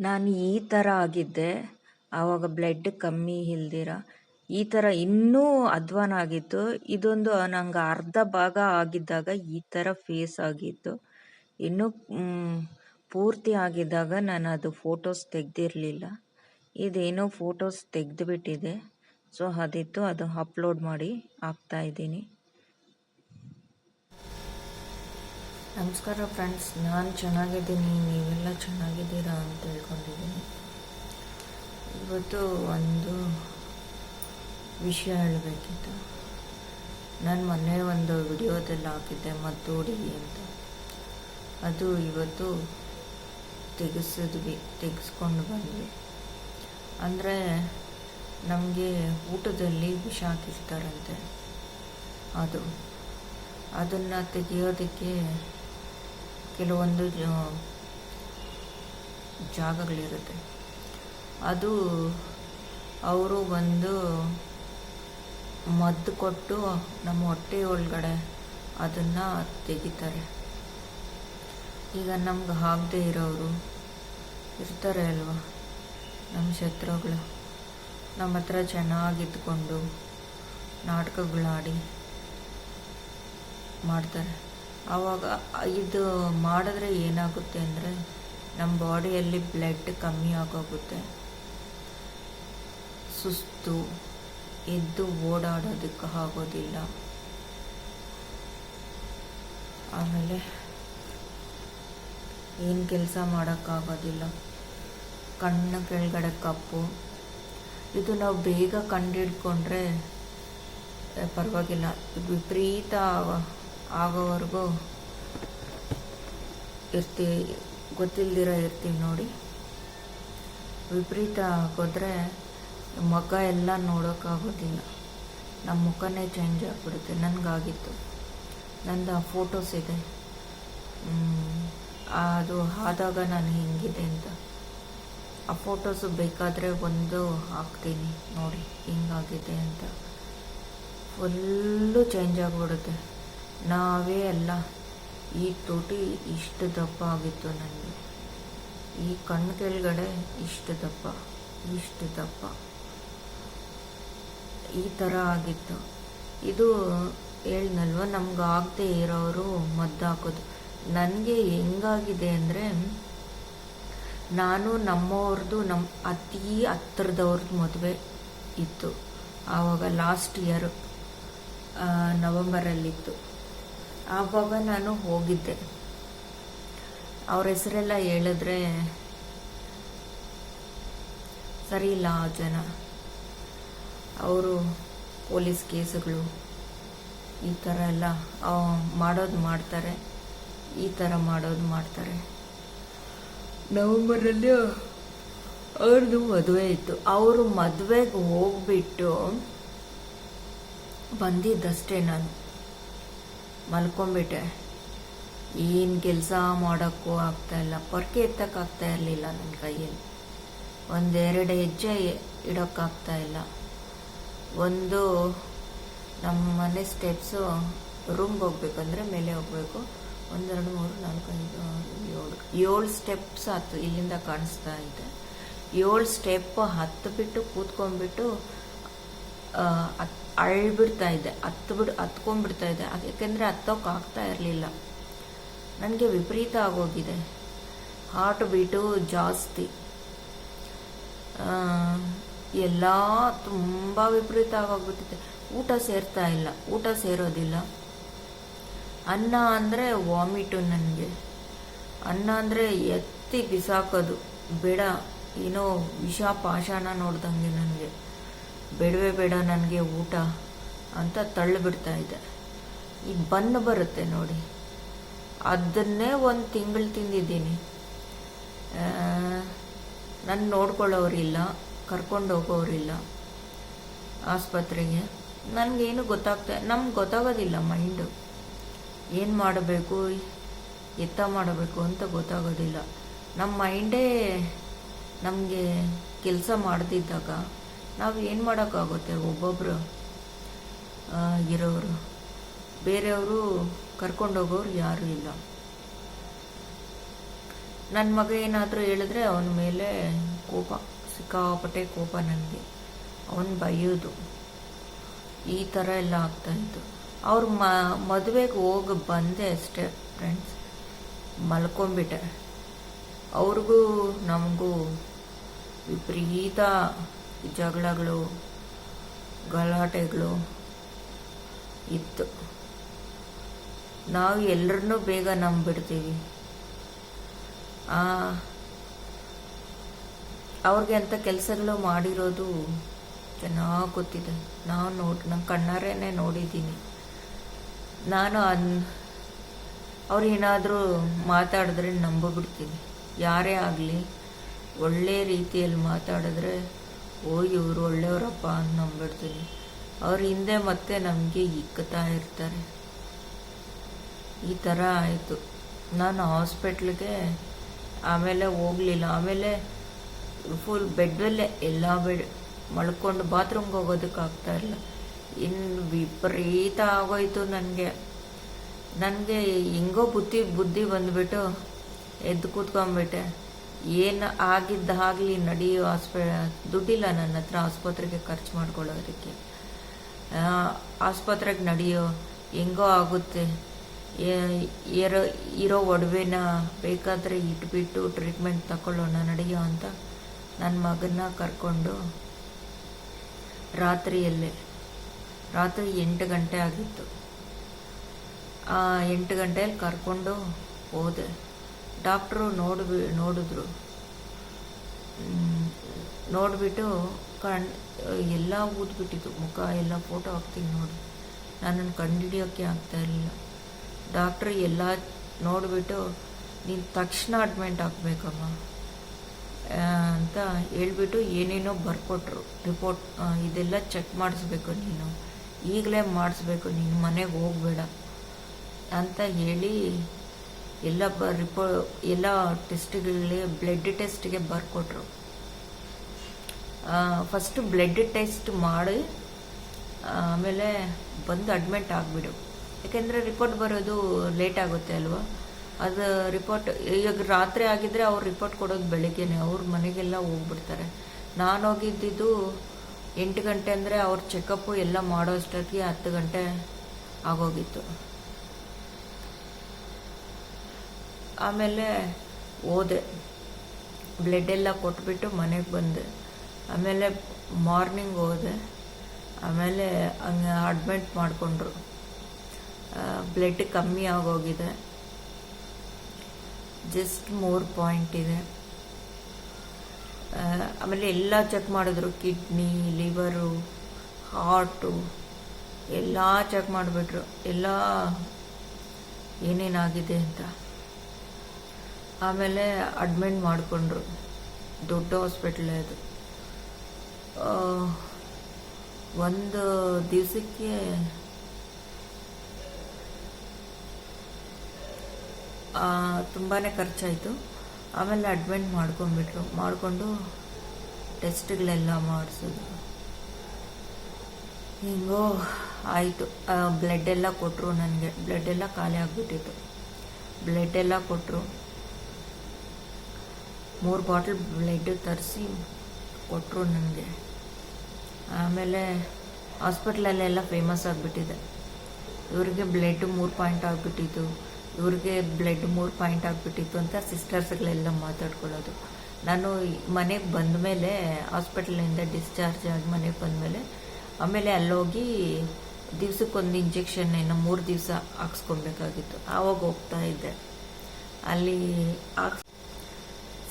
ನಾನು ಈ ಥರ ಆಗಿದ್ದೆ. ಆವಾಗ ಬ್ಲಡ್ ಕಮ್ಮಿ ಇಲ್ದಿರ ಈ ಥರ ಇನ್ನೂ ಅಧ್ವಾನ ಆಗಿತ್ತು. ಇದೊಂದು ನಂಗೆ ಅರ್ಧ ಭಾಗ ಆಗಿದ್ದಾಗ ಈ ಥರ ಫೇಸ್ ಆಗಿತ್ತು. ಇನ್ನೂ ಪೂರ್ತಿ ಆಗಿದ್ದಾಗ ನಾನು ಅದು ಫೋಟೋಸ್ ತೆಗ್ದಿರಲಿಲ್ಲ. ಇದೇನೋ ಫೋಟೋಸ್ ತೆಗೆದುಬಿಟ್ಟಿದೆ. ಸೊ ಅದಿತ್ತು, ಅದು ಅಪ್ಲೋಡ್ ಮಾಡಿ ಹಾಕ್ತಾಯಿದ್ದೀನಿ. ನಮಸ್ಕಾರ ಫ್ರೆಂಡ್ಸ್, ನಾನು ಚೆನ್ನಾಗಿದ್ದೀನಿ, ನೀವೆಲ್ಲ ಚೆನ್ನಾಗಿದ್ದೀರಾ ಅಂತ ಹೇಳ್ಕೊಂಡಿದ್ದೀನಿ. ಇವತ್ತು ಒಂದು ವಿಷಯ ಹೇಳಬೇಕಿತ್ತು. ನಾನು ಮೊನ್ನೆ ಒಂದು ವಿಡಿಯೋದಲ್ಲಿ ಹಾಕಿದ್ದೆ ಮದ್ದೂಡಿ ಅಂತ. ಅದು ಇವತ್ತು ತೆಗೆಸ್ಕೊಂಡು ಬಂದ್ವಿ. ಅಂದರೆ ನಮಗೆ ಊಟದಲ್ಲಿ ವಿಷ ಹಾಕಿರ್ತಾರಂತೆ. ಅದನ್ನು ತೆಗೆಯೋದಕ್ಕೆ ಕೆಲವೊಂದು ಜಾಗಗಳಿರುತ್ತೆ. ಅದು ಅವರು ಒಂದು ಮದ್ದು ಕೊಟ್ಟು ನಮ್ಮ ಹೊಟ್ಟೆ ಒಳಗಡೆ ಅದನ್ನು ತೆಗಿತಾರೆ. ಈಗ ನಮ್ಗೆ ಆಗದೆ ಇರೋರು ಇರ್ತಾರೆ ಅಲ್ವಾ, ನಮ್ಮ ಶತ್ರುಗಳು ನಮ್ಮ ಹತ್ರ ಚೆನ್ನಾಗಿದ್ಕೊಂಡು ನಾಟಕಗಳಾಡಿ ಮಾಡ್ತಾರೆ. ಆವಾಗ ಇದು ಮಾಡಿದ್ರೆ ಏನಾಗುತ್ತೆ ಅಂದರೆ ನಮ್ಮ ಬಾಡಿಯಲ್ಲಿ ಬ್ಲಡ್ ಕಮ್ಮಿ ಆಗೋಗುತ್ತೆ, ಸುಸ್ತು, ಎದ್ದು ಓಡಾಡೋದಕ್ಕೆ ಆಗೋದಿಲ್ಲ. ಆಮೇಲೆ ಏನು ಕೆಲಸ ಮಾಡೋಕ್ಕಾಗೋದಿಲ್ಲ, ಕಣ್ಣು ಕೆಳಗಡೆ ಕಪ್ಪು. ಇದು ನಾವು ಬೇಗ ಕಂಡಿಡ್ಕೊಂಡ್ರೆ ಪರವಾಗಿಲ್ಲ. ವಿಪರೀತ ಆಗೋವರೆಗೂ ಗೊತ್ತಿಲ್ದಿರ ಇರ್ತೀವಿ ನೋಡಿ. ವಿಪರೀತ ಆಗೋದ್ರೆ ಮುಖ ಎಲ್ಲ ನೋಡೋಕ್ಕಾಗೋದಿಲ್ಲ, ನಮ್ಮ ಮುಖನೇ ಚೇಂಜ್ ಆಗಿಬಿಡುತ್ತೆ. ನನಗಾಗಿತ್ತು, ನಂದು ಆ ಫೋಟೋಸ್ ಇದೆ. ಅದು ಆದಾಗ ನಾನು ಹೆಂಗಿದೆ ಅಂತ ಆ ಫೋಟೋಸು ಬೇಕಾದರೆ ಒಂದು ಹಾಕ್ತೀನಿ ನೋಡಿ, ಹಿಂಗಾಗಿದೆ ಅಂತ. ಫುಲ್ಲು ಚೇಂಜ್ ಆಗಿಬಿಡುತ್ತೆ. ನಾವೇ ಅಲ್ಲ, ಈ ತುಟಿ ಇಷ್ಟು ದಪ್ಪ ಆಗಿತ್ತು ನನಗೆ, ಈ ಕಣ್ಣು ಕೆಳಗಡೆ ಇಷ್ಟು ದಪ್ಪ ಈ ಥರ ಆಗಿತ್ತು. ಇದು ಹೇಳಿದ್ನಲ್ವ, ನಮ್ಗೆ ಆಗದೆ ಇರೋರು ಮದ್ದು ಹಾಕೋದು. ನನಗೆ ಹೆಂಗಾಗಿದೆ ಅಂದರೆ, ನಾನು ನಮ್ಮವ್ರದ್ದು ಅತಿ ಹತ್ತಿರದವ್ರದ್ದು ಮದುವೆ ಇತ್ತು. ಆವಾಗ ಲಾಸ್ಟ್ ಇಯರ್ ನವಂಬರಲ್ಲಿತ್ತು. ಆವಾಗ ನಾನು ಹೋಗಿದ್ದೆ. ಅವ್ರ ಹೆಸರೆಲ್ಲ ಹೇಳಿದ್ರೆ ಸರಿ ಇಲ್ಲ. ಆ ಜನ ಅವರು ಪೊಲೀಸ್ ಕೇಸುಗಳು ಈ ಥರ ಎಲ್ಲ ಮಾಡ್ತಾರೆ, ಈ ಥರ ಮಾಡ್ತಾರೆ. ನವಂಬರಲ್ಲಿ ಅವ್ರದ್ದು ಮದುವೆ ಇತ್ತು. ಅವರು ಮದುವೆಗೆ ಹೋಗ್ಬಿಟ್ಟು ಬಂದಿದ್ದಷ್ಟೇ, ನಾನು ಮಲ್ಕೊಂಡ್ಬಿಟ್ಟೆ. ಏನು ಕೆಲಸ ಮಾಡೋಕ್ಕೂ ಆಗ್ತಾಯಿಲ್ಲ, ಪೊರ್ಕೆ ಎತ್ತಕ್ಕಾಗ್ತಾ ಇರಲಿಲ್ಲ ನನ್ನ ಕೈಯಲ್ಲಿ. ಒಂದೆರಡು ಹೆಜ್ಜೆ ಇಡೋಕ್ಕಾಗ್ತಾಯಿಲ್ಲ. ಒಂದು ನಮ್ಮ ಮನೆ ಸ್ಟೆಪ್ಸು, ರೂಮ್ಗೆ ಹೋಗ್ಬೇಕಂದ್ರೆ ಮೇಲೆ ಹೋಗಬೇಕು. 1 2 3 4 5 6 7 ಸ್ಟೆಪ್ಸ್ ಹತ್ತು, ಇಲ್ಲಿಂದ ಕಾಣಿಸ್ತಾ ಇದೆ. 7 ಸ್ಟೆಪ್ ಹತ್ತಿಬಿಟ್ಟು ಕೂತ್ಕೊಂಡ್ಬಿಟ್ಟು ಅಳ್ಬಿಡ್ತಾ ಇದ್ದೆ, ಹತ್ಕೊಂಡ್ಬಿಡ್ತಾ ಇದ್ದೆ. ಯಾಕೆಂದರೆ ಹತ್ತೋಕ್ಕಾಗ್ತಾ ಇರಲಿಲ್ಲ. ನನಗೆ ವಿಪರೀತ ಆಗೋಗಿದೆ, ಹಾರ್ಟ್ ಬೀಟು ಜಾಸ್ತಿ, ಎಲ್ಲ ತುಂಬ ವಿಪರೀತ ಆಗೋಗ್ಬಿಟ್ಟಿದೆ. ಊಟ ಸೇರೋದಿಲ್ಲ. ಅನ್ನ ಅಂದರೆ ವಾಮಿಟು ನನಗೆ. ಅನ್ನ ಅಂದರೆ ಎತ್ತಿ ಬಿಸಾಕೋದು, ಬೇಡ, ಏನೋ ವಿಷ ಪಾಷಾಣ ನೋಡ್ದಂಗೆ ನನಗೆ. ಬೇಡ ನನಗೆ ಊಟ ಅಂತ ತಳ್ಳಿಬಿಡ್ತಾ ಇದೆ. ಈ ಬನ್ನು ಬರುತ್ತೆ ನೋಡಿ, ಅದನ್ನೇ 1 ತಿಂಗಳು ತಿಂದಿದ್ದೀನಿ. ನನ್ನ ನೋಡ್ಕೊಳ್ಳೋರಿಲ್ಲ, ಕರ್ಕೊಂಡು ಹೋಗೋರಿಲ್ಲ ಆಸ್ಪತ್ರೆಗೆ. ನನಗೇನು ನಮ್ಗೆ ಗೊತ್ತಾಗೋದಿಲ್ಲ. ಮೈಂಡು ಏನು ಮಾಡಬೇಕು, ಮಾಡಬೇಕು ಅಂತ ಗೊತ್ತಾಗೋದಿಲ್ಲ. ನಮ್ಮ ಮೈಂಡೇ ನಮಗೆ ಕೆಲಸ ಮಾಡದಿದ್ದಾಗ ನಾವು ಏನು ಮಾಡೋಕ್ಕಾಗುತ್ತೆ? ಒಬ್ಬೊಬ್ಬರು ಇರೋರು, ಬೇರೆಯವರು ಕರ್ಕೊಂಡೋಗೋರು ಯಾರೂ ಇಲ್ಲ. ನನ್ನ ಮಗ ಏನಾದರೂ ಹೇಳಿದ್ರೆ ಅವನ ಮೇಲೆ ಕೋಪ, ಸಿಕ್ಕಾಪಟ್ಟೆ ಕೋಪ ನನಗೆ. ಅವನು ಬೈಯೋದು, ಈ ಥರ ಎಲ್ಲ ಆಗ್ತಾಯಿತ್ತು. ಅವ್ರ ಮದುವೆಗೆ ಹೋಗಿ ಬಂದೆ ಅಷ್ಟೇ ಫ್ರೆಂಡ್ಸ್, ಮಲ್ಕೊಂಡ್ಬಿಟ್ಟೆ. ಅವ್ರಿಗೂ ನಮಗೂ ವಿಪರೀತ ಜಗಳಗಳು, ಗಲಾಟೆಗಳು ಇತ್ತು. ನಾವು ಎಲ್ಲರನ್ನೂ ಬೇಗ ನಂಬಿಡ್ತೀವಿ. ಅವ್ರಿಗೆ ಅಂಥ ಕೆಲಸಗಳು ಮಾಡಿರೋದು ಚೆನ್ನಾಗಿ ಗೊತ್ತಿದೆ. ನನ್ನ ಕಣ್ಣಾರೇನೆ ನೋಡಿದ್ದೀನಿ. ನಾನು ಅವ್ರು ಏನಾದರೂ ಮಾತಾಡಿದ್ರೆ ನಂಬಿಬಿಡ್ತೀನಿ. ಯಾರೇ ಆಗಲಿ ಒಳ್ಳೆ ರೀತಿಯಲ್ಲಿ ಮಾತಾಡಿದ್ರೆ ಇವರು ಒಳ್ಳೆಯವರಪ್ಪ ಅಂತ ನಂಬಿಡ್ತೀನಿ. ಅವ್ರ ಹಿಂದೆ ಮತ್ತೆ ನಮಗೆ ಇಕ್ಕುತ್ತಾ ಇರ್ತಾರೆ. ಈ ಥರ ಆಯಿತು. ನಾನು ಹಾಸ್ಪಿಟ್ಲಿಗೆ ಆಮೇಲೆ ಹೋಗಲಿಲ್ಲ. ಆಮೇಲೆ ಫುಲ್ ಬೆಡ್ಡಲ್ಲೇ ಎಲ್ಲ ಮಲ್ಕೊಂಡು ಬಾತ್ರೂಮ್ಗೆ ಹೋಗೋದಕ್ಕಾಗ್ತಾ ಇಲ್ಲ. ಇನ್ನು ವಿಪರೀತ ಆಗೋಯ್ತು ನನಗೆ. ಹೆಂಗೋ ಬುದ್ಧಿ ಬಂದುಬಿಟ್ಟು ಎದ್ದು ಕೂತ್ಕೊಂಡ್ಬಿಟ್ಟೆ. ಏನು ಆಗಿದ್ದಾಗಲಿ ನಡಿಯೋ ದುಡ್ಡಿಲ್ಲ ನನ್ನ ಹತ್ರ ಆಸ್ಪತ್ರೆಗೆ ಖರ್ಚು ಮಾಡ್ಕೊಳ್ಳೋದಕ್ಕೆ. ಆಸ್ಪತ್ರೆಗೆ ನಡಿಯೋ, ಹೆಂಗೋ ಆಗುತ್ತೆ, ಇರೋ ಒಡವೆನ ಬೇಕಾದರೆ ಇಟ್ಬಿಟ್ಟು ಟ್ರೀಟ್ಮೆಂಟ್ ತಗೊಳ್ಳೋಣ ನಡಿಯೋ ಅಂತ ನನ್ನ ಮಗನ್ನ ಕರ್ಕೊಂಡು ರಾತ್ರಿ 8 ಗಂಟೆ ಆಗಿತ್ತು. 8 ಗಂಟೆಯಲ್ಲಿ ಕರ್ಕೊಂಡು ಹೋದೆ. ಡಾಕ್ಟ್ರು ನೋಡಿದ್ರು. ನೋಡಿಬಿಟ್ಟು ಎಲ್ಲ ಊದ್ಬಿಟ್ಟಿತ್ತು ಮುಖ ಎಲ್ಲ. ಫೋಟೋ ಹಾಕ್ತೀನಿ ನೋಡಿ. ನನ್ನನ್ನು ಕಂಡುಹಿಡಿಯೋಕ್ಕೆ ಆಗ್ತಾಯಿರಲಿಲ್ಲ. ಡಾಕ್ಟ್ರು ಎಲ್ಲ ನೋಡಿಬಿಟ್ಟು ನೀನು ತಕ್ಷಣ ಅಡ್ಮಿಟ್ ಆಗಬೇಕಮ್ಮ ಅಂತ ಹೇಳ್ಬಿಟ್ಟು ಏನೇನೋ ಬರ್ಕೊಟ್ರು. ರಿಪೋರ್ಟ್ ಇದೆಲ್ಲ ಚೆಕ್ ಮಾಡಿಸ್ಬೇಕು, ನೀನು ಈಗಲೇ ಮಾಡಿಸ್ಬೇಕು, ನೀನು ಮನೆಗೆ ಹೋಗಬೇಡ ಅಂತ ಹೇಳಿ ಎಲ್ಲ ಎಲ್ಲ ಟೆಸ್ಟ್ಗಳಿಗೆ ಬ್ಲಡ್ ಟೆಸ್ಟ್ಗೆ ಬರ್ಕೊಟ್ರು. ಫಸ್ಟು ಬ್ಲಡ್ ಟೆಸ್ಟ್ ಮಾಡಿ ಆಮೇಲೆ ಬಂದು ಅಡ್ಮಿಟ್ ಆಗಿಬಿಡು. ಯಾಕೆಂದರೆ ರಿಪೋರ್ಟ್ ಬರೋದು ಲೇಟ್ ಆಗುತ್ತೆ ಅಲ್ವಾ. ಅದು ರಿಪೋರ್ಟ್ ಈಗ ರಾತ್ರಿ ಆಗಿದ್ದರೆ ಅವ್ರು ರಿಪೋರ್ಟ್ ಕೊಡೋದು ಬೆಳಿಗ್ಗೆನೆ, ಅವ್ರ ಮನೆಗೆಲ್ಲ ಹೋಗ್ಬಿಡ್ತಾರೆ. ನಾನು ಹೋಗಿದ್ದಿದ್ದು 8 ಗಂಟೆ ಅಂದರೆ ಅವ್ರ ಚೆಕಪ್ಪು ಎಲ್ಲ ಮಾಡೋ ಅಷ್ಟೊತ್ತಿಗೆ 10 ಗಂಟೆ ಆಗೋಗಿತ್ತು. ಆಮೇಲೆ ಹೋದೆ, ಬ್ಲಡ್ ಎಲ್ಲ ಕೊಟ್ಬಿಟ್ಟು ಮನೆಗೆ ಬಂದೆ. ಆಮೇಲೆ ಮಾರ್ನಿಂಗ್ ಹೋದೆ. ಆಮೇಲೆ ಹಂಗೆ ಅಡ್ಮಿಟ್ ಮಾಡಿಕೊಂಡ್ರು. ಬ್ಲಡ್ ಕಮ್ಮಿ ಆಗೋಗಿದೆ, ಜಸ್ಟ್ 3 ಪಾಯಿಂಟ್ ಇದೆ. ಆಮೇಲೆ ಎಲ್ಲ ಚೆಕ್ ಮಾಡಿದ್ರು, ಕಿಡ್ನಿ, ಲಿವರು, ಹಾರ್ಟು ಎಲ್ಲ ಚೆಕ್ ಮಾಡಿಬಿಟ್ರು, ಎಲ್ಲ ಏನೇನಾಗಿದೆ ಅಂತ. ಆಮೇಲೆ ಅಡ್ಮಿಟ್ ಮಾಡಿಕೊಂಡ್ರು. ದೊಡ್ಡ ಹಾಸ್ಪಿಟ್ಲ್ ಅದು. ಒಂದು ದಿವಸಕ್ಕೆ ತುಂಬಾ ಖರ್ಚಾಯಿತು. ಆಮೇಲೆ ಅಡ್ಮಿಟ್ ಮಾಡಿಕೊಂಡು ಟೆಸ್ಟ್ಗಳೆಲ್ಲ ಮಾಡಿಸಿದ್ರು. ಹಿಂಗೋ ಆಯಿತು. ಬ್ಲಡ್ ಎಲ್ಲ ಕೊಟ್ಟರು ನನಗೆ. ಬ್ಲಡ್ ಎಲ್ಲ ಖಾಲಿ ಆಗಿಬಿಟ್ಟಿತ್ತು. ಬ್ಲಡ್ ಎಲ್ಲ ಕೊಟ್ಟರು. 3 ಬಾಟಲ್ ಬ್ಲಡ್ ತರಿಸಿ ಕೊಟ್ಟರು ನನಗೆ. ಆಮೇಲೆ ಹಾಸ್ಪಿಟ್ಲಲ್ಲೆಲ್ಲ ಫೇಮಸ್ ಆಗಿಬಿಟ್ಟಿದೆ. ಇವ್ರಿಗೆ ಬ್ಲಡ್ 3 ಪಾಯಿಂಟ್ ಆಗಿಬಿಟ್ಟಿತ್ತು, ಇವ್ರಿಗೆ ಬ್ಲಡ್ 3 ಪಾಯಿಂಟ್ ಆಗಿಬಿಟ್ಟಿತ್ತು ಅಂತ ಸಿಸ್ಟರ್ಸ್ಗಳೆಲ್ಲ ಮಾತಾಡ್ಕೊಳ್ಳೋದು. ನಾನು ಮನೆಗೆ ಬಂದ ಮೇಲೆ, ಹಾಸ್ಪಿಟಲಿಂದ ಡಿಸ್ಚಾರ್ಜ್ ಆಗಿ ಮನೆಗೆ ಬಂದಮೇಲೆ ಆಮೇಲೆ ಅಲ್ಲೋಗಿ ದಿವ್ಸಕ್ಕೊಂದು ಇಂಜೆಕ್ಷನ್ 3 ದಿವಸ ಹಾಕ್ಸ್ಕೊಬೇಕಾಗಿತ್ತು. ಆವಾಗ ಹೋಗ್ತಾ ಇದ್ದೆ ಅಲ್ಲಿ.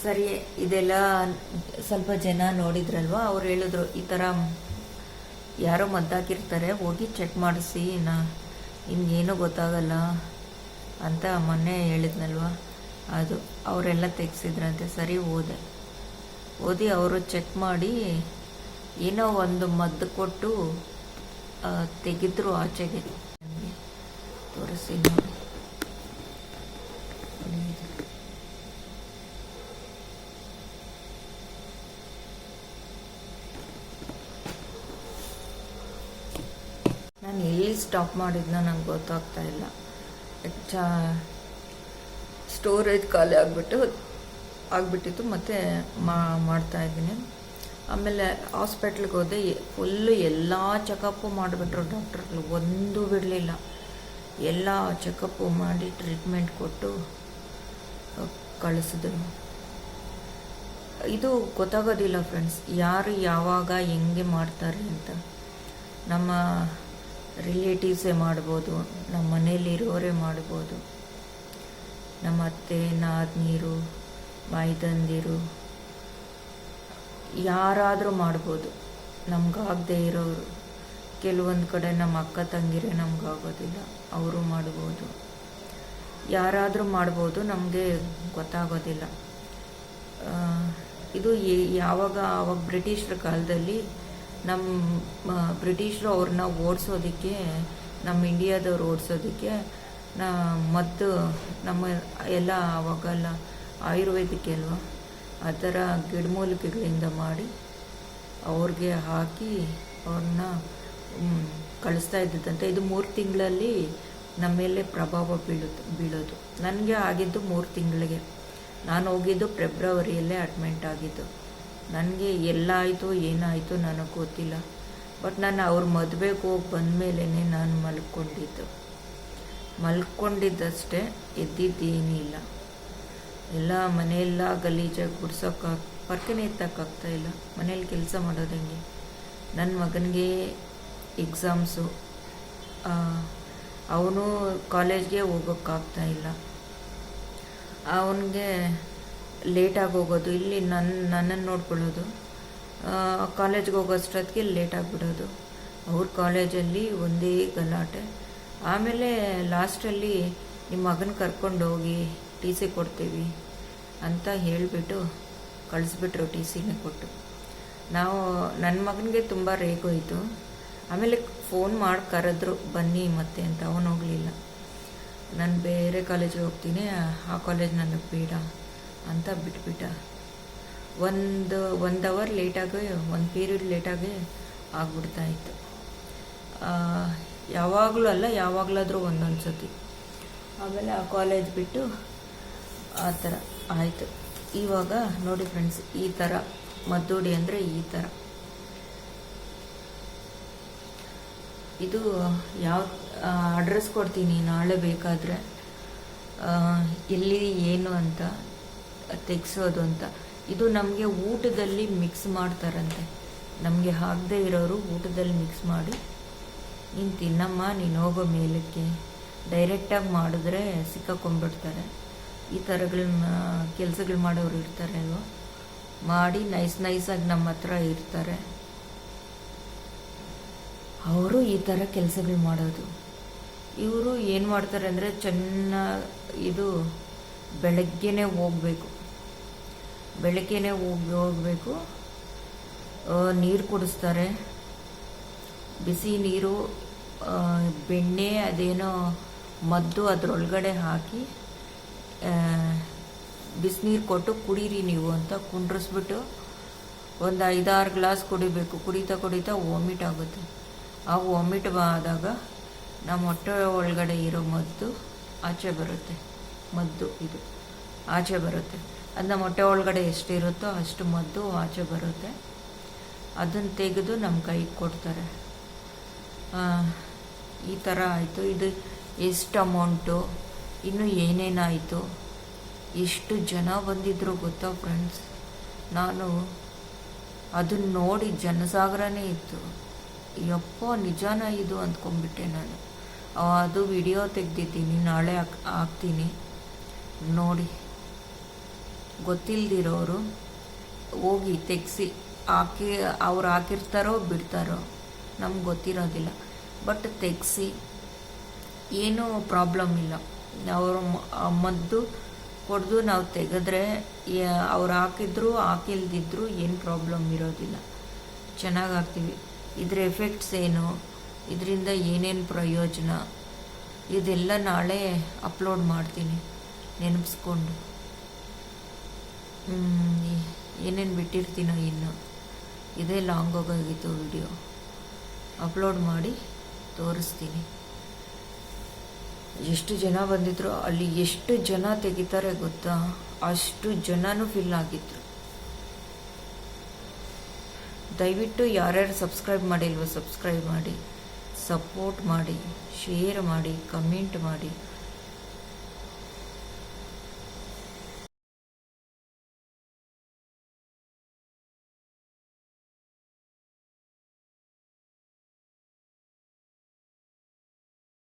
ಸರಿ, ಇದೆಲ್ಲ ಸ್ವಲ್ಪ ಜನ ನೋಡಿದ್ರಲ್ವ, ಅವ್ರು ಹೇಳಿದ್ರು ಈ ಥರ ಯಾರೋ ಮದ್ದಾಕಿರ್ತಾರೆ, ಹೋಗಿ ಚೆಕ್ ಮಾಡಿಸಿ, ಇನ್ನೇನು ಗೊತ್ತಾಗಲ್ಲ ಅಂತ ಮೊನ್ನೆ ಹೇಳಿದ್ನಲ್ವ, ಅದು ಅವರೆಲ್ಲ ತೆಗೆಸಿದ್ರಂತೆ. ಸರಿ ಓದಿ ಅವರು ಚೆಕ್ ಮಾಡಿ ಏನೋ ಒಂದು ಮದ್ದು ಕೊಟ್ಟು ತೆಗೆದ್ರು ಆಚೆಗೆ. ತೋರಿಸಿ ನೋಡಿ. ನಾನು ಎಲ್ಲಿ ಸ್ಟಾಪ್ ಮಾಡಿದ್ನೋ ನಂಗೆ ಗೊತ್ತಾಗ್ತಾ ಇಲ್ಲ. ಸ್ಟೋರೇಜ್ ಖಾಲಿ ಆಗಿಬಿಟ್ಟು ಆಗಿಬಿಟ್ಟಿತ್ತು, ಮತ್ತು ಮಾಡ್ತಾಯಿದ್ದೀನಿ. ಆಮೇಲೆ ಹಾಸ್ಪಿಟ್ಲಿಗೆ ಹೋದೆ, ಫುಲ್ಲು ಎಲ್ಲ ಚೆಕಪ್ಪು ಮಾಡಿಬಿಟ್ರು ಡಾಕ್ಟ್ರುಗಳು, ಒಂದೂ ಬಿಡಲಿಲ್ಲ. ಎಲ್ಲ ಚೆಕಪ್ಪು ಮಾಡಿ ಟ್ರೀಟ್ಮೆಂಟ್ ಕೊಟ್ಟು ಕಳಿಸಿದ್ರು. ಇದು ಗೊತ್ತಾಗೋದಿಲ್ಲ ಫ್ರೆಂಡ್ಸ್, ಯಾರು ಯಾವಾಗ ಹೆಂಗೆ ಮಾಡ್ತಾರೆ ಅಂತ. ನಮ್ಮ ರಿಲೇಟಿವ್ಸೇ ಮಾಡ್ಬೋದು, ನಮ್ಮ ಮನೇಲಿರೋರೇ ಮಾಡ್ಬೋದು, ನಮ್ಮ ಅತ್ತೆ, ನಾದ್ನೀರು, ಮೈದಂದಿರು, ಯಾರಾದರೂ ಮಾಡ್ಬೋದು, ನಮಗಾಗದೇ ಇರೋರು. ಕೆಲವೊಂದು ಕಡೆ ನಮ್ಮ ಅಕ್ಕ ತಂಗಿರೇ ನಮಗಾಗೋದಿಲ್ಲ, ಅವರು ಮಾಡ್ಬೋದು. ಯಾರಾದರೂ ಮಾಡ್ಬೋದು, ನಮಗೆ ಗೊತ್ತಾಗೋದಿಲ್ಲ. ಇದು ಆವಾಗ ಬ್ರಿಟಿಷರ ಕಾಲದಲ್ಲಿ ಬ್ರಿಟಿಷರು ಅವ್ರನ್ನ ಓಡಿಸೋದಕ್ಕೆ, ನಮ್ಮ ಇಂಡಿಯಾದವ್ರು ಓಡಿಸೋದಕ್ಕೆ ಮದ್ದು ನಮ್ಮ ಎಲ್ಲ ಆವಾಗೆಲ್ಲ ಆಯುರ್ವೇದಿಕ್ ಅಲ್ವ, ಆ ಥರ ಗಿಡಮೂಲಿಕೆಗಳಿಂದ ಮಾಡಿ ಅವ್ರಿಗೆ ಹಾಕಿ ಅವ್ರನ್ನ ಕಳಿಸ್ತಾ ಇದ್ದಿದ್ದಂತೆ. ಇದು 3 ತಿಂಗಳಲ್ಲಿ ನಮ್ಮ ಮೇಲೆ ಪ್ರಭಾವ ಬೀಳೋದು. ನನಗೆ ಆಗಿದ್ದು 3 ತಿಂಗಳಿಗೆ. ನಾನು ಹೋಗಿದ್ದು ಫೆಬ್ರವರಿಯಲ್ಲೇ ಅಡ್ಮಿಂಟ್ ಆಗಿದ್ದು. ನನಗೆ ಎಲ್ಲ ಆಯಿತು ಏನಾಯಿತು ನನಗೆ ಗೊತ್ತಿಲ್ಲ. ಬಟ್ ನಾನು ಅವ್ರ ಮದುವೆಗೆ ಹೋಗಿ ಬಂದಮೇಲೆ ನಾನು ಮಲ್ಕೊಂಡಿದ್ದಷ್ಟೇ, ಎದ್ದಿದ್ದೇನಿಲ್ಲ. ಎಲ್ಲ ಮನೆಯೆಲ್ಲ ಗಲೀಜಾಗಿ ಗುಡ್ಸೋಕ್ಕೆ ಪರ್ಕೆನೇ ಎತ್ತಕ್ಕಾಗ್ತಾಯಿಲ್ಲ. ಮನೇಲಿ ಕೆಲಸ ಮಾಡೋದು ಹೆಂಗೆ? ನನ್ನ ಮಗನಿಗೆ ಎಕ್ಸಾಮ್ಸು, ಅವನು ಕಾಲೇಜ್ಗೆ ಹೋಗೋಕ್ಕಾಗ್ತಾಯಿಲ್ಲ. ಅವನಿಗೆ ಲೇಟಾಗಿ ಹೋಗೋದು, ಇಲ್ಲಿ ನನ್ನನ್ನು ನೋಡ್ಕೊಳ್ಳೋದು, ಕಾಲೇಜ್ಗೆ ಹೋಗೋಷ್ಟೊತ್ತಿಗೆ ಲೇಟಾಗಿಬಿಡೋದು. ಅವ್ರ ಕಾಲೇಜಲ್ಲಿ ಒಂದೇ ಗಲಾಟೆ. ಆಮೇಲೆ ಲಾಸ್ಟಲ್ಲಿ ನಿಮ್ಮ ಮಗನ ಕರ್ಕೊಂಡು ಹೋಗಿ ಟಿ ಸಿ ಕೊಡ್ತೀವಿ ಅಂತ ಹೇಳಿಬಿಟ್ಟು ಕಳಿಸ್ಬಿಟ್ರು. ಟಿ ಸಿನೇ ಕೊಟ್ಟು ನನ್ನ ಮಗನಿಗೆ ತುಂಬ ರೇಗೋಯಿತು. ಆಮೇಲೆ ಫೋನ್ ಮಾಡಿ ಕರೆದ್ರು, ಬನ್ನಿ ಮತ್ತೆ ಅಂತ. ಅವನು ಹೋಗಲಿಲ್ಲ. ನಾನು ಬೇರೆ ಕಾಲೇಜಿಗೆ ಹೋಗ್ತೀನಿ, ಆ ಕಾಲೇಜ್ ನನಗೆ ಬೇಡ ಅಂತ ಬಿಟ್ಬಿಟ್ಟ. ಒಂದು ಅವರ್ ಲೇಟಾಗಿ, ಒಂದು ಪೀರಿಯಡ್ ಲೇಟಾಗಿ ಆಗ್ಬಿಡ್ತಾಯಿತ್ತು. ಯಾವಾಗಲೂ ಅಲ್ಲ, ಯಾವಾಗಲಾದರೂ ಒಂದೊಂದು ಸತಿ. ಆಮೇಲೆ ಆ ಕಾಲೇಜ್ ಬಿಟ್ಟು ಆ ಥರ ಆಯಿತು. ಇವಾಗ ನೋಡಿ ಫ್ರೆಂಡ್ಸ್, ಈ ಥರ ಮದ್ದೂಡಿ ಅಂದರೆ ಈ ಥರ. ಇದು ಯಾವ ಅಡ್ರೆಸ್ ಕೊಡ್ತೀನಿ ನಾಳೆ, ಬೇಕಾದರೆ ಎಲ್ಲಿ ಏನು ಅಂತ ತೆಗೆಸೋದು ಅಂತ. ಇದು ನಮಗೆ ಊಟದಲ್ಲಿ ಮಿಕ್ಸ್ ಮಾಡ್ತಾರಂತೆ. ನಮಗೆ ಆಗದೆ ಇರೋರು ಊಟದಲ್ಲಿ ಮಿಕ್ಸ್ ಮಾಡಿ, ನೀನು ತಿನ್ನಮ್ಮ, ನೀನು ಹೋಗೋ ಮೇಲಕ್ಕೆ, ಡೈರೆಕ್ಟಾಗಿ ಮಾಡಿದ್ರೆ ಸಿಕ್ಕಾಕೊಂಡ್ಬಿಡ್ತಾರೆ. ಈ ಥರಗಳನ್ನ ಕೆಲಸಗಳು ಮಾಡೋರು ಇರ್ತಾರೆ ಅಲ್ವ, ಮಾಡಿ ನೈಸಾಗಿ ನಮ್ಮ ಹತ್ರ ಇರ್ತಾರೆ. ಅವರು ಈ ಥರ ಕೆಲಸಗಳು ಮಾಡೋದು. ಇವರು ಏನು ಮಾಡ್ತಾರೆ ಅಂದರೆ, ಇದು ಬೆಳಗ್ಗೆನೇ ಹೋಗಬೇಕು, ನೀರು ಕುಡಿಸ್ತಾರೆ, ಬಿಸಿ ನೀರು, ಬೆಣ್ಣೆ, ಅದೇನೋ ಮದ್ದು ಅದರೊಳಗಡೆ ಹಾಕಿ ಬಿಸಿನೀರು ಕೊಟ್ಟು ಕುಡೀರಿ ನೀವು ಅಂತ ಕುಂಡ್ರಿಸ್ಬಿಟ್ಟು ಒಂದು 5-6 ಗ್ಲಾಸ್ ಕುಡಿಬೇಕು. ಕುಡಿತಾ ವಾಮಿಟ್ ಆಗುತ್ತೆ. ಆ ವಾಮಿಟ್ ಆದಾಗ ನಮ್ಮ ಹೊಟ್ಟೆ ಒಳಗಡೆ ಇರೋ ಮದ್ದು ಆಚೆ ಬರುತ್ತೆ. ಇದು ಆಚೆ ಬರುತ್ತೆ. ಅದು ನಮ್ಮ ಹೊಟ್ಟೆ ಒಳಗಡೆ ಎಷ್ಟಿರುತ್ತೋ ಅಷ್ಟು ಮದ್ದು ಆಚೆ ಬರುತ್ತೆ. ಅದನ್ನು ತೆಗೆದು ನಮ್ಮ ಕೈಗೆ ಕೊಡ್ತಾರೆ. ಈ ಥರ ಆಯಿತು. ಇದು ಎಷ್ಟು ಅಮೌಂಟು, ಇನ್ನು ಏನೇನಾಯಿತು, ಎಷ್ಟು ಜನ ಬಂದಿದ್ರು ಗೊತ್ತಾ ಫ್ರೆಂಡ್ಸ್. ನಾನು ಅದನ್ನು ನೋಡಿ ಜನಸಾಗರನೇ ಇತ್ತು. ಯಪ್ಪ, ನಿಜಾನ ಇದು ಅಂದ್ಕೊಂಡ್ಬಿಟ್ಟೆ ನಾನು. ಅದು ವಿಡಿಯೋ ತೆಗೆದಿದ್ದೀನಿ, ನಾಳೆ ಹಾಕ್ತೀನಿ ನೋಡಿ. ಗೊತ್ತಿಲ್ಲದಿರೋರು ಹೋಗಿ ತೆಗೆಸಿ ಅವ್ರು ಹಾಕಿರ್ತಾರೋ ಬಿಡ್ತಾರೋ ನಮ್ಗೆ ಗೊತ್ತಿರೋದಿಲ್ಲ. ಬಟ್ ತೆಗೆಸಿ, ಏನೂ ಪ್ರಾಬ್ಲಮ್ ಇಲ್ಲ. ಅವರು ಮದ್ದು ಕೊಡ್ದು ನಾವು ತೆಗೆದ್ರೆ ಅವ್ರು ಹಾಕಿದ್ರು ಹಾಕಿಲ್ದಿದ್ರು ಏನು ಪ್ರಾಬ್ಲಮ್ ಇರೋದಿಲ್ಲ. ಚೆನ್ನಾಗಾಗ್ತೀವಿ. ಇದ್ರ ಎಫೆಕ್ಟ್ಸ್ ಏನು, ಇದರಿಂದ ಏನೇನು ಪ್ರಯೋಜನ, ಇದೆಲ್ಲ ನಾಳೆ ಅಪ್ಲೋಡ್ ಮಾಡ್ತೀನಿ ನೆನಪಿಸ್ಕೊಂಡು. ಏನೇನು ಬಿಟ್ಟಿರ್ತೀನೋ ಇನ್ನು. ಇದೇ ಲಾಂಗ್ ಹೋಗೋಗಿತ್ತು ವಿಡಿಯೋ. ಅಪ್ಲೋಡ್ ಮಾಡಿ ತೋರಿಸ್ತೀನಿ. ಎಷ್ಟು ಜನ ಬಂದಿದ್ರು, ಅಲ್ಲಿ ಎಷ್ಟು ಜನ ತೆಗಿತಾರೆ ಗೊತ್ತಾ, ಅಷ್ಟು ಜನನೂ ಫಿಲ್ ಆಗಿದ್ರು. ದಯವಿಟ್ಟು ಯಾರ್ಯಾರು ಸಬ್ಸ್ಕ್ರೈಬ್ ಮಾಡಿಲ್ವೋ ಸಬ್ಸ್ಕ್ರೈಬ್ ಮಾಡಿ, ಸಪೋರ್ಟ್ ಮಾಡಿ, ಶೇರ್ ಮಾಡಿ, ಕಮೆಂಟ್ ಮಾಡಿ.